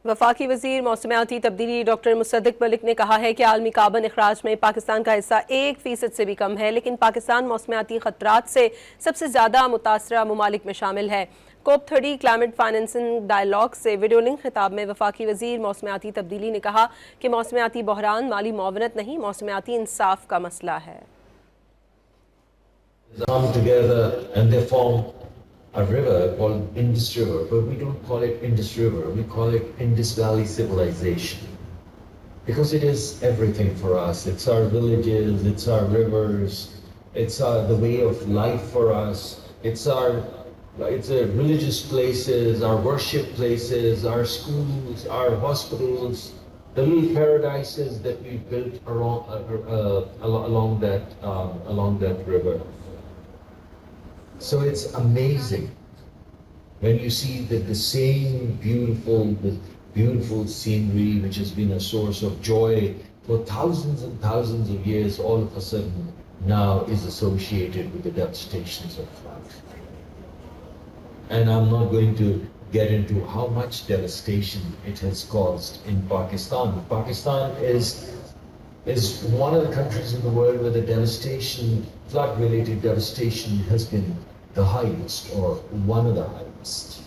वफाकी वज़ीर मौसमियाती तब्दीली डॉक्टर मुसद्दिक मलिक ने कहा है कि आलमी कार्बन अखराज में पाकिस्तान का हिस्सा 1% से भी कम है, लेकिन पाकिस्तान मौसमियाती खतरात से सबसे ज़्यादा मुतासरा ममालिक में शामिल है। COP30 क्लाइमेट फाइनेंसिंग डायलॉग से वीडियो लिंक खिताब में वफाकी वज़ीर मौसमियाती तब्दीली ने कहा कि मौसमियाती बहरान माली मुआवनत नहीं, मौसमियाती इंसाफ का मसला है। A river called Indus River, but we don't call it Indus River, we call it Indus Valley Civilization. Because it is everything for us. It's our villages, it's our rivers, it's the way of life for us, it's our religious places, our worship places, our schools, our hospitals, the little paradises that we built along that river. So it's amazing when you see that the same beautiful scenery which has been a source of joy for thousands and thousands of years all of a sudden now is associated with the devastations of flood. And I'm not going to get into how much devastation it has caused in Pakistan. Pakistan is one of the countries in the world where the devastation, flood-related devastation, has been the highest or one of the highest.